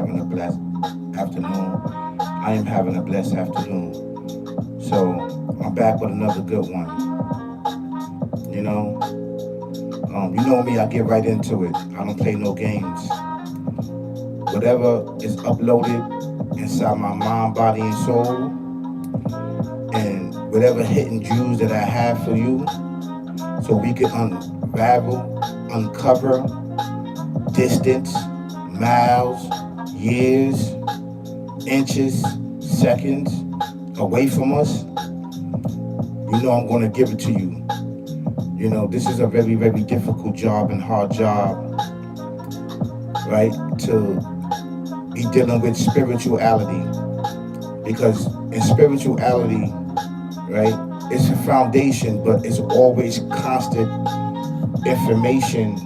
having a blessed afternoon. I am having a blessed afternoon. So I'm back with another good one. You know, you know me, I get right into it. I don't play no games. Whatever is uploaded inside my mind, body, and soul, and whatever hidden jewels that I have for you, so we can unravel, uncover distance, miles, years, inches, seconds away from us. You know I'm going to give it to you. You know, this is a very, very difficult job and hard job, right? To be dealing with spirituality. Because in spirituality, right, it's a foundation, but it's always constant information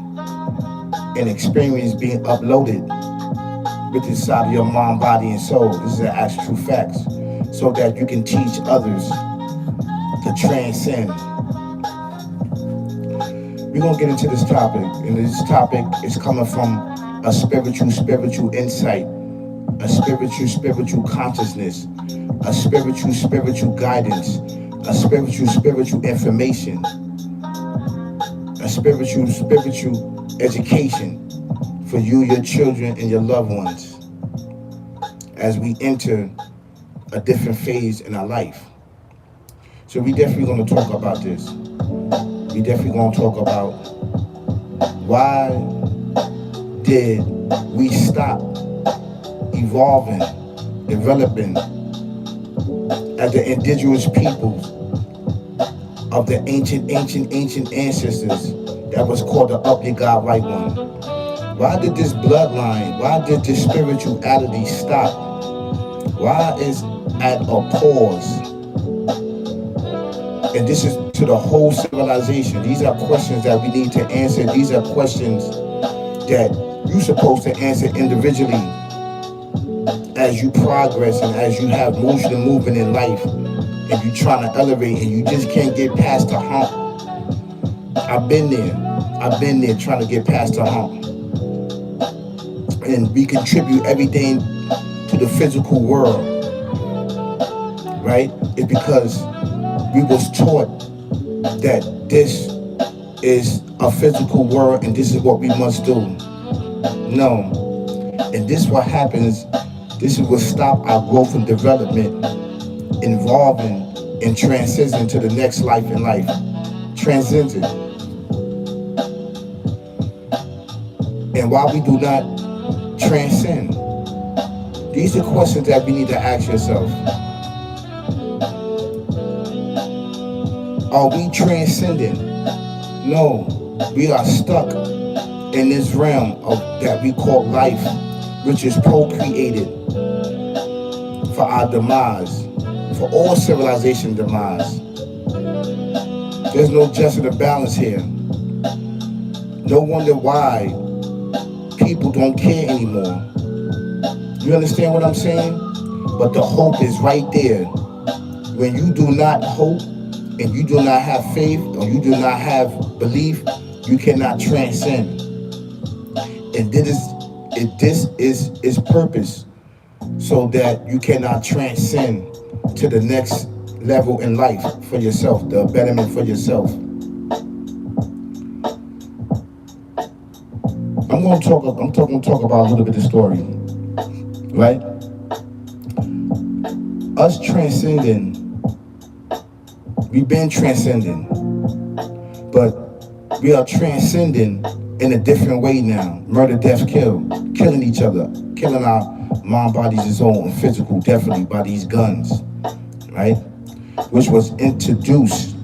and experience being uploaded with inside of your mind, body, and soul. This is the actual facts. So that you can teach others to transcend. We're going to get into this topic, and this topic is coming from a spiritual insight, a spiritual consciousness, a spiritual guidance, a spiritual information, a spiritual education for you, your children, and your loved ones as we enter a different phase in our life. So we definitely going to talk about this. We definitely going to talk about why did we stop evolving, developing as the indigenous peoples of the ancient ancestors that was called the Up Your God Right One. Why did this bloodline, why did this spirituality stop? Why is at a pause? And this is to the whole civilization. These are questions that we need to answer. These are questions that you're supposed to answer individually as you progress and as you have motion and movement in life and you're trying to elevate and you just can't get past the hump. I've been there trying to get past the hump. And we contribute everything to the physical world, right? It's because we was taught that this is a physical world and this is what we must do. No. And this is what happens. This is what stop our growth and development, involving and transcending to the next life in life. Transcending. And why we do not transcend? These are questions that we need to ask yourself. Are we transcending? No, we are stuck in this realm of that we call life, which is procreated for our demise, for all civilization demise. There's no justice or balance here. No wonder why people don't care anymore. You understand what I'm saying? But the hope is right there. When you do not hope and you do not have faith or you do not have belief, you cannot transcend. And this is purpose, so that you cannot transcend to the next level in life for yourself, the betterment for yourself. I'm going to talk about a little bit of story, right? Us transcending, we've been transcending, but we are transcending in a different way now. Murder, death, kill, killing each other, killing our mind, bodies, and soul, and physical, definitely by these guns, right? Which was introduced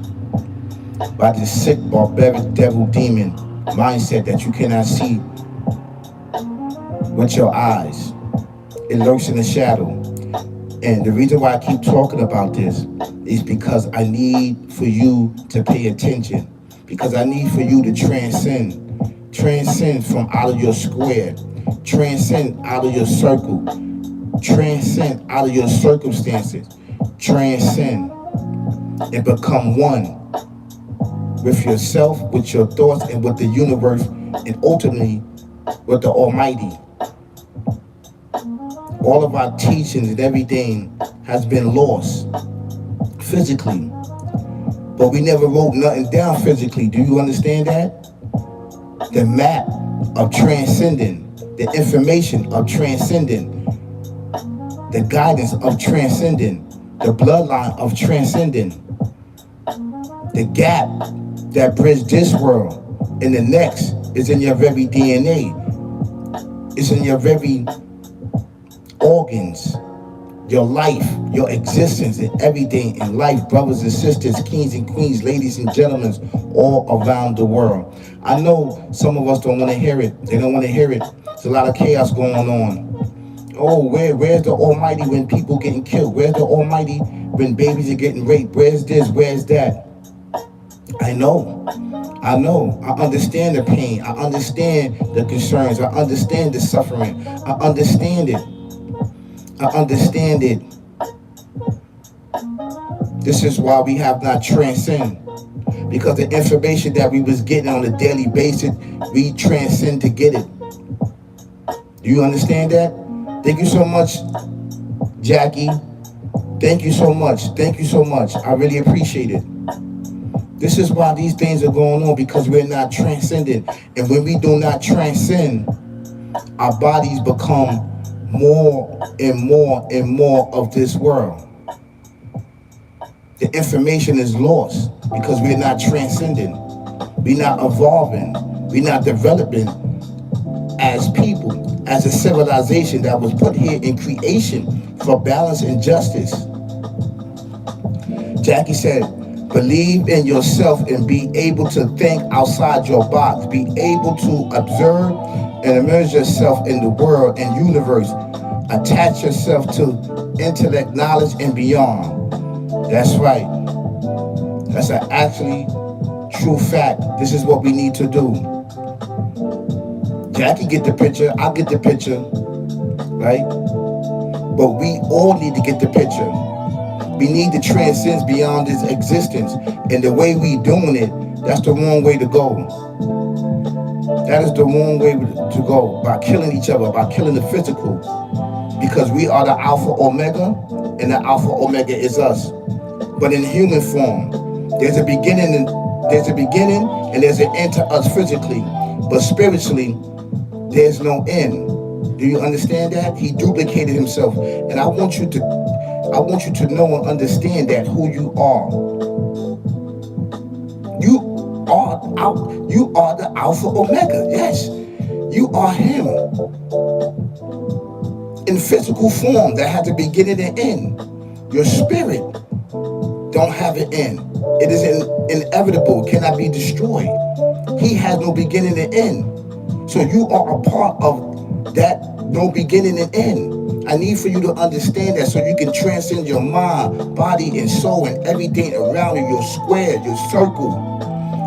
by this sick, barbaric, devil, demon mindset that you cannot see with your eyes. It lurks in the shadow. And the reason why I keep talking about this is because I need for you to pay attention. Because I need for you to transcend. Transcend from out of your square. Transcend out of your circle. Transcend out of your circumstances. Transcend and become one with yourself, with your thoughts, and with the universe, and ultimately with the Almighty. All of our teachings and everything has been lost physically. But we never wrote nothing down physically. Do you understand that? The map of transcending, the information of transcending, the guidance of transcending, the bloodline of transcending, the gap that bridges this world and the next is in your very DNA. It's in your very organs, your life, your existence, and everything in life, brothers and sisters, kings and queens, ladies and gentlemen, all around the world. I know some of us don't want to hear it. They don't want to hear it. There's a lot of chaos going on. Oh, where's the Almighty when people getting killed? Where's the Almighty when babies are getting raped? Where's this? Where's that? I know. I understand the pain. I understand the concerns. I understand the suffering. I understand it. This is why we have not transcended. Because the information that we was getting on a daily basis, we transcend to get it. Do you understand that? Thank you so much, Jackie. Thank you so much. I really appreciate it. This is why these things are going on, because we're not transcendent. And when we do not transcend, our bodies become more and more of this world. The information is lost because we're not transcending. We're not evolving. We're not developing as people, as a civilization that was put here in creation for balance and justice. Jackie said, believe in yourself and be able to think outside your box. Be able to observe and immerse yourself in the world and universe. Attach yourself to intellect, knowledge, and beyond. That's right. That's an actually true fact. This is what we need to do. Jackie get the picture. I get the picture. Right? But we all need to get the picture. We need to transcend beyond this existence. And the way we doing it, that's the wrong way to go. That is the wrong way to go. By killing each other, by killing the physical. Because we are the Alpha Omega, and the Alpha Omega is us. But in human form, there's a beginning and there's an end to us physically. But spiritually, there's no end. Do you understand that? He duplicated himself. And I want you to know and understand that who you are. You are the Alpha Omega. Yes. You are him. In physical form that has a beginning and end. Your spirit don't have an end. It is inevitable. It cannot be destroyed. He has no beginning and end. So you are a part of that no beginning and end. I need for you to understand that so you can transcend your mind, body, and soul and everything around you, your square, your circle,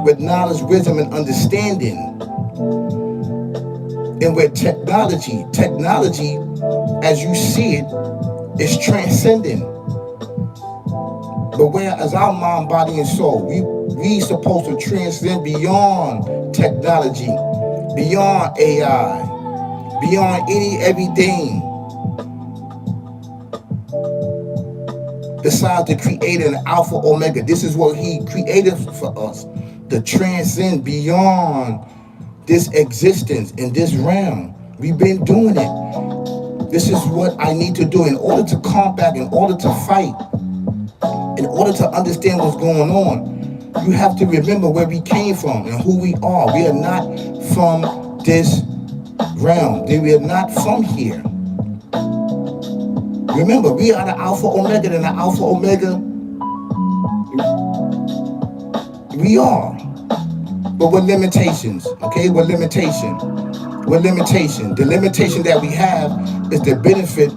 with knowledge, wisdom, and understanding. And with technology, as you see it, is transcending. But whereas our mind, body, and soul, we supposed to transcend beyond technology, beyond AI, beyond everything. Besides the creator and Alpha Omega, this is what he created for us, to transcend beyond this existence in this realm. We've been doing it. This is what I need to do in order to combat, in order to fight, in order to understand what's going on. You have to remember where we came from and who we are. We are not from this realm. We are not from here. Remember, we are the Alpha Omega, and the Alpha Omega, we are. But with limitations, okay? With limitation. The limitation that we have is the benefit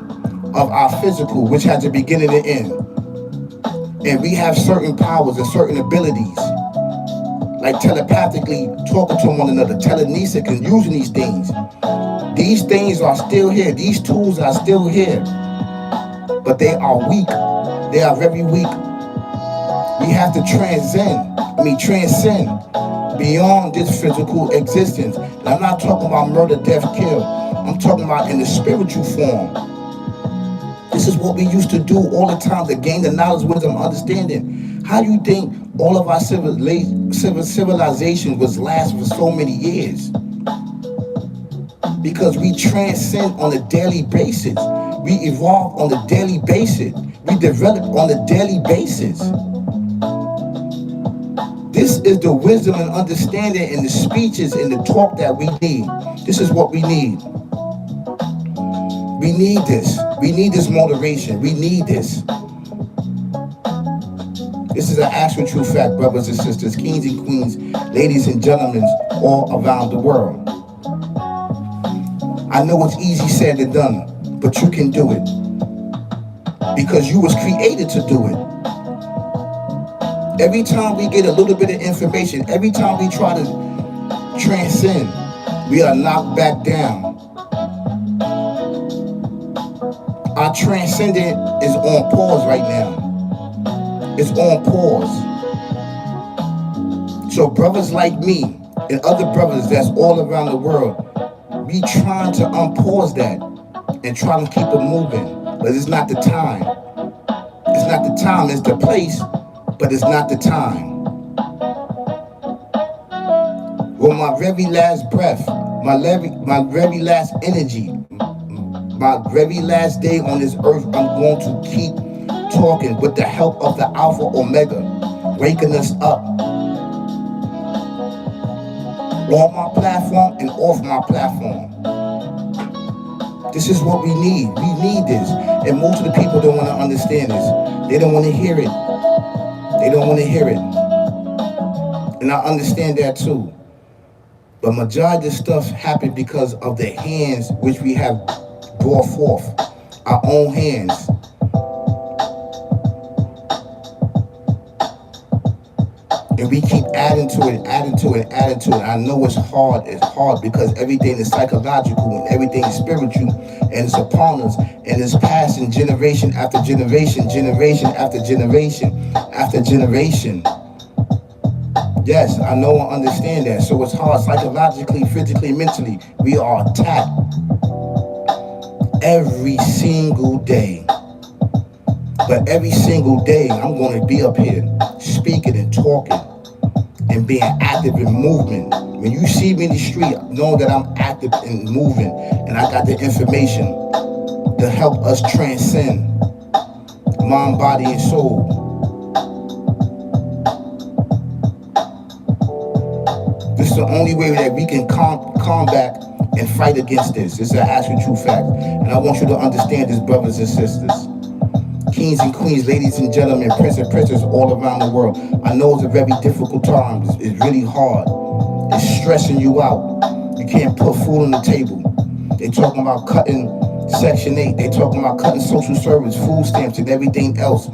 of our physical, which has a beginning and end. And we have certain powers and certain abilities, like telepathically talking to one another, telekinesis, and using these things. These things are still here. These tools are still here. But they are weak. They are very weak. We have to transcend. beyond this physical existence. And I'm not talking about murder, death, kill. I'm talking about in the spiritual form. This is what we used to do all the time to gain the knowledge, wisdom, understanding. How do you think all of our civilization was last for so many years? Because we transcend on a daily basis. We evolve on a daily basis. We develop on a daily basis. This is the wisdom and understanding in the speeches and the talk that we need. This is what we need. We need this. We need this motivation. We need this. This is an actual true fact, brothers and sisters, kings and queens, ladies and gentlemen, all around the world. I know it's easy said and done, but you can do it. Because you was created to do it. Every time we get a little bit of information, every time we try to transcend, we are knocked back down. Our transcendent is on pause right now. It's on pause. So brothers like me and other brothers that's all around the world, we trying to unpause that and try to keep it moving. But it's not the time. It's not the time, it's the place, but it's not the time. With my very last breath, my very last energy, my very last day on this earth, I'm going to keep talking with the help of the Alpha Omega, waking us up. On my platform and off my platform. This is what we need. We need this. And most of the people don't want to understand this. They don't want to hear it. They don't want to hear it. And I understand that too. But majority of stuff happened because of the hands which we have brought forth. Our own hands. And we keep adding to it, adding to it, adding to it. I know it's hard because everything is psychological and everything is spiritual and it's upon us and it's passing generation after generation, generation after generation after generation. Yes, I know and understand that. So it's hard psychologically, physically, mentally. We are attacked every single day. But every single day, I'm going to be up here speaking and talking and being active in movement. When you see me in the street, know that I'm active and moving, and I got the information to help us transcend mind, body, and soul. This is the only way that we can combat and fight against this. It's an actual true fact. And I want you to understand this, brothers and sisters. Kings and queens, ladies and gentlemen, princes and princesses all around the world. I know it's a very difficult time. It's really hard. It's stressing you out. You can't put food on the table. They're talking about cutting Section 8. They're talking about cutting social service, food stamps, and everything else.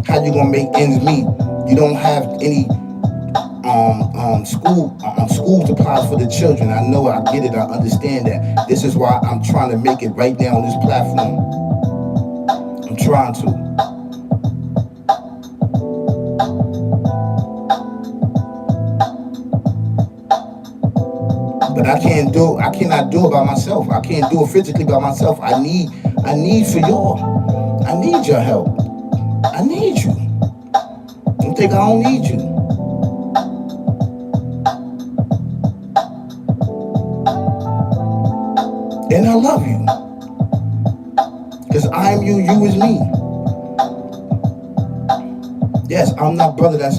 How you gonna make ends meet? You don't have any school supplies for the children. I know, I get it, I understand that. This is why I'm trying to make it right now on this platform. I'm trying to. But I cannot do it by myself. I can't do it physically by myself. I need for y'all. I need your help. I need you. Don't think I don't need you. And I love you. Because I'm you, you is me. Yes, I'm that brother that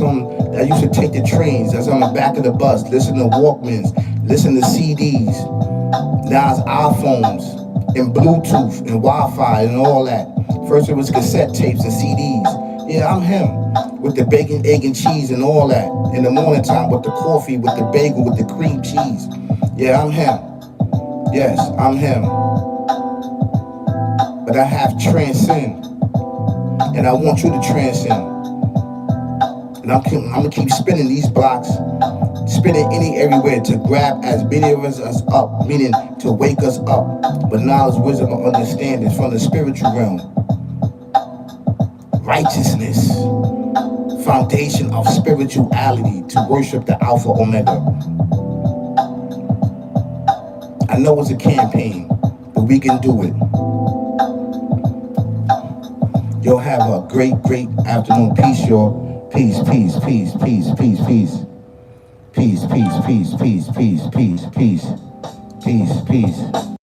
used to take the trains, that's on the back of the bus, listen to Walkmans, listen to CDs. Now it's iPhones and Bluetooth and Wi-Fi and all that. First it was cassette tapes and CDs. Yeah, I'm him. With the bacon, egg, and cheese and all that. In the morning time with the coffee, with the bagel, with the cream cheese. Yeah, I'm him. Yes, I'm him. But I have transcend. And I want you to transcend. And I'm going to keep spinning these blocks, spinning everywhere to grab as many of us up, meaning to wake us up with knowledge, wisdom, and understanding from the spiritual realm. Righteousness, foundation of spirituality to worship the Alpha Omega. I know it's a campaign, but we can do it. Y'all have a great, great afternoon. Peace, y'all. Peace, peace, peace, peace, peace, peace. Peace, peace, peace, peace, peace, peace, peace, peace, peace.